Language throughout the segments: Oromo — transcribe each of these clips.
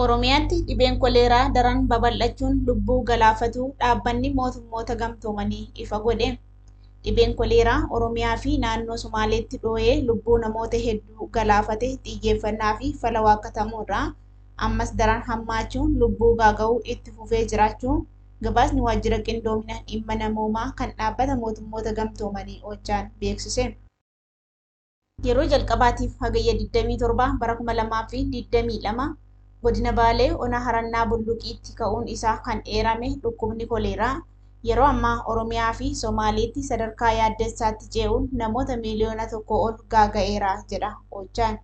Oromiyaatti dhibeen koleeraa daran babal'achuun lubbuu galaafatu dhaabbanni mootummoota gamtoomanii ifa godhe. Dhibeen koleeraa Oromiyaa fi naannoo Somaaleetti dhoo'ee lubbuu namoota hedduu galaafate xiyyeeffannaa fi fala waakkatamuurraa ammas daran hammaachuun lubbuu gaaga'uu itti fufee jiraachuu gabaasni waajjira qindoomina dhimma namoomaa kan dhaabbata mootummoota gamtoomanii OCHA'n beeksise. Yeroo jalqabaatiif hagayya 27 bara 2022 godina Baalee Ona Harannaa Bulluqiitti ka'uun isaa kan eerame dhukkubni koleeraa yeroo ammaa Oromiyaa fi Somaaleetti sadarkaa yaaddessaatti ce'uun namoota miiliyoona 1 ol gaaga'eera jedha OCHA'n.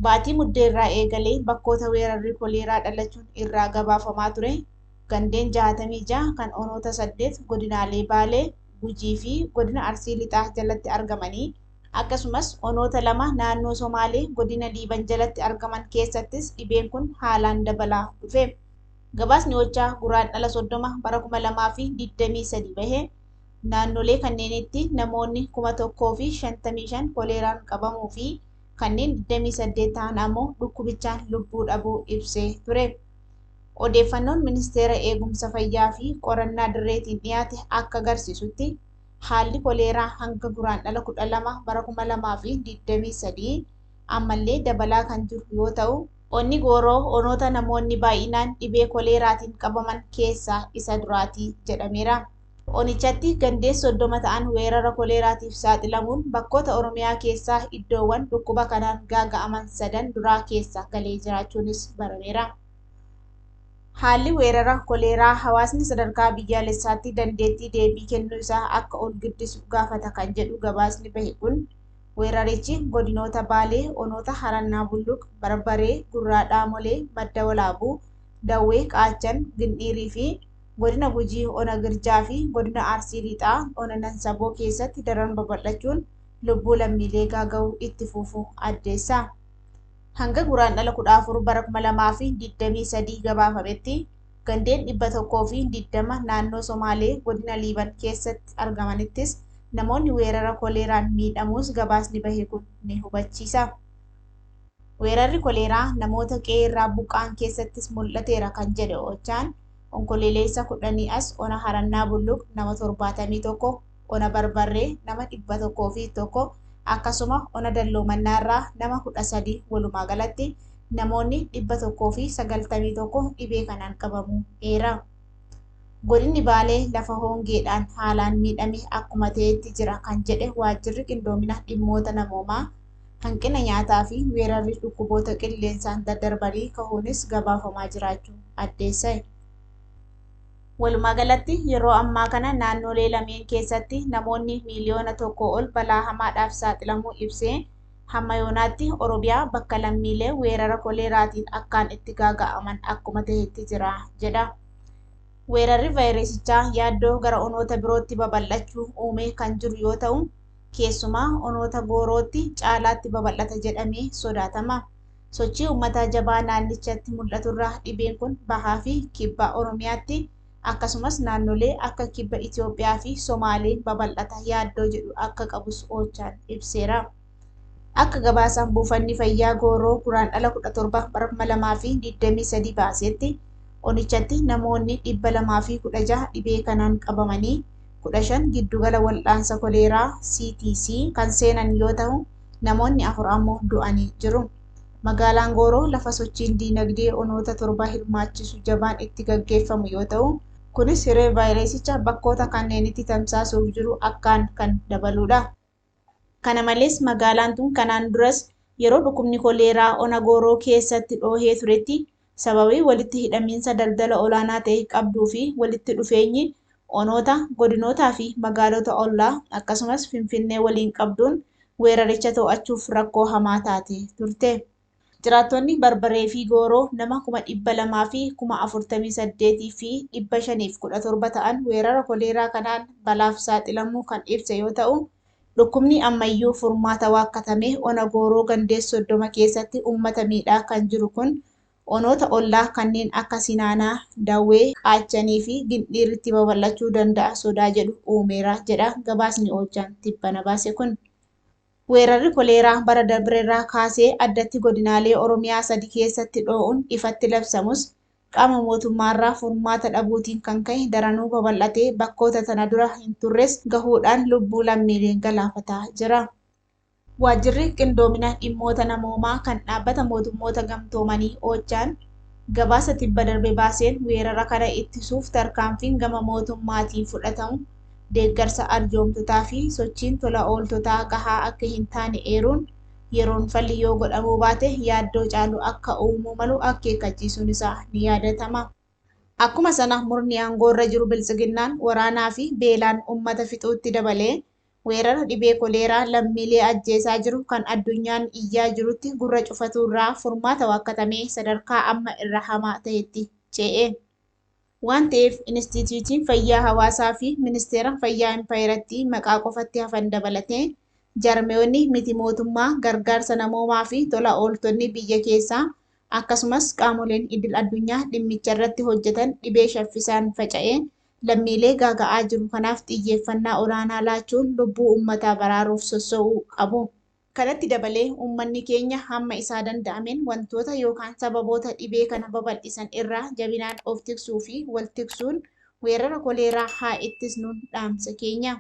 Baatii muddeerraa eegalee bakkoota weerarri koleeraa dhalachuun irraa gabaafamaa ture gandeen 66 kan onoota 8 godinaalee Baalee, Gujii fi godina Arsii Lixaa jalatti argamanii akkasumas onoota 2 naannoo Somaalee godina Liiban jalatti argaman keessattis dhibeen kun haalaan dabalaa dhufe. Gabaasni OCHA guraandhala 30 bara 2023 bahe naannolee kanneenitti namoonni 1055 koleeraan qabamuu fi kanneen 28 ta'an ammoo dhukkubichaan lubbuu dhabuu ibsee ture. Odeeffannoon ministeera eegumsa fayyaa fi qorannaa dirreetiin dhiyaate akka agarsiisutti haalli koleeraa hanga guraandhala 12 bara 2023 ammallee dabalaa kan jiru yoo ta'u, onni gooroo onoota namoonni baay'inaan dhibee koleeraatiin qabaman keessaa isa duraati jedhameera. Onichatti gandeen 30 ta'an weerara koleeraatiif saaxilamuun bakkoota Oromiyaa keessaa iddoowwan dhukkuba kanaan gaaga'aman 3 duraa keessa galee jiraachuunis barameera. Haalli weerara koleeraa hawaasni sadarkaa biyyaalessaatti dandeettii deebii kennuu isaa akka ol guddisu gaafata kan jedhu gabaasni bahe kun weerarichi godinoota Baalee, onoota Harannaa Bulluq, Barbaree, Gurraa Dhaamolee, Madda Walaabuu, Dawwee, Qaachan, Gindhiirii fi godina Gujii Ona Girjaa fi godina Arsii Lixaa Ona Nansaboo keessatti daran babal'achuun lubbuu lammiilee gaaga'uu itti fufu addeessa. Hanga guraandhala 14 bara 2023 gabaafametti gandeen 120 naannoo Somaalee godina Liiban keessatti argamanittis namoonni weerara koleeraan miidhamuus gabaasni bahe kun ni hubachiisa. Weerarri koleeraa namoota qe'ee irraa buqqa'an keessattis mul'ateera kan jedhe OCHA'n Onkoleessa 10 as Ona Harannaa Bulluq nama 71, Ona Barbarree nama 101 akkasuma Ona Dalloomannaarraa nama 13 walumaa galatti namoonni 191 dhibee kanaan qabamuu eera. Godinni Baalee lafa hongeedhaan haalaan miidhame akkuma ta'etti jira kan jedhe waajjirri qindoomina dhimmoota namoomaa hanqina nyaataa fi weerarri dhukkuboota qilleensaan daddarbanii ka'uunis gabaafamaa jiraachuu addeessa. Walumaa galatti yeroo ammaa kana naannolee lameen keessatti namoonni miiliyoona 1 ol balaa hamaadhaaf saaxilamuu ibsee hamma yoonaatti Oromiyaa bakka lammiilee weerara koleeraatiin akkaan itti gaaga'aman akkuma ta'etti jira jedha. Weerarri vaayirasichaa yaaddoo gara onoota birootti babal'achuu uumee kan jiru yoo ta'u, keessumaa onoota goorootti caalaatti babal'ata jedhamee sodaatama. Sochii uummataa jabaa naannichatti mul'aturraa dhibeen kun bahaa fi kibba Oromiyaatti akkasumas naannolee akka kibba Itoophiyaa fi Somaalee babal'ata yaaddoo jedhu akka qabus OCHA'n ibseera. Akka gabaasaan buufanni fayyaa gooroo guraandhala 17 bara 2023 baasetti onichatti namoonni 216 dhibee kanaan qabamanii 15 giddugala wal'aansa koleeraa CTC kan seenan yoo ta'u, namoonni 4 ammoo du'anii jiru. Magaalaan Gooroo lafa sochiin diinagdee onoota 7 hirmaachisu jabaan itti gaggeeffamu yoo ta'u, kunis hiree vaayirasicha bakkoota kanneenitti tamsaasuuf jiru akkaan kan dabaludha. Kana malees magaalaan tun kanaan duras yeroo dhukkubni koleeraa Ona Gooroo keessatti dhoohee turetti sababii walitti hidhamiinsa daldala olaanaa ta'e qabduu fi walitti dhufeenyi onoota, godinootaa fi magaalota ollaa akkasumas Finfinnee waliin qabduun weeraricha to'achuuf rakkoo hamaa taate turte. Jiraattonni Barbaree fi Gooroo nama 200,000 fi 48,000 fi 517 ta'an weerara koleeraa kanaan balaaf saaxilamuu kan ibse yoo ta'u, dhukkubni ammayyuu furmaata waakkatame Ona Gooroo gandeen 30 keessatti uummata miidhaa kan jiru kun onoota ollaa kanneen akka Sinaanaa, Dawwee, Qaachanii fi Gindhiiritti babal'achuu danda'a sodaa jedhu uumeera jedha gabaasni OCHA'n tibbana baase kun. Weerarri koleeraa bara darbeerraa kaasee addatti godinaalee Oromiyaa 3 keessatti dho'uun ifatti labsamus qaama mootummaarraa furmaata dhabuutiin kan ka'e daranuu babal'atee bakkoota tana dura hin turres gahuudhaan lubbuu lammiilee galaafataa jira. Waajjirri qindoomina dhimmoota namoomaa kan dhaabbata mootummoota gamtoomanii OCHA'n gabaasa tibba darbe baaseen weerara kana ittisuuf tarkaanfiin gama mootummaatiin fudhatamu deeggarsa arjoomtotaa fi sochiin tola ooltotaa gahaa akka hin taane eeruun yeroon falli yoo godhamuu baate yaaddoo caalu akka uumuu malu akeekkachiisuun isaa ni yaadatama. Akkuma sana murni aangoorra jiru biltsiginnaan waraanaa fi beelaan uummata fixuutti dabalee weerara dhibee koleeraa lammiilee ajjeesaa jiru kan addunyaan iyyaa jirutti gurra cufatuurraa furmaata waakkatamee sadarkaa amma irra hamaa ta'etti ce'e. Waan ta'eef Inistituutiin Fayyaa Hawaasaa fi Ministeera Fayyaa Impaayeratti maqaa qofatti hafan dabalatee jarmiyoonni miti mootummaa gargaarsa namoomaa fi tola ooltonni biyya keessaa akkasumas qaamoleen idil addunyaa dhimmicha irratti hojjetan dhibee shaffisaan faca'ee lammiilee gaaga'aa jiru kanaaf xiyyeeffannaa olaanaa laachuun lubbuu uummataa baraaruuf sossoo'uu qabu. Kanatti dabalee uummanni keenya hamma isaa danda'ameen wantoota yookaan sababoota dhibee kana babal'isan irraa jabinaan of tiksuu fi wal tiksuun weerara koleeraa haa ittisnuun dhaamsa keenya.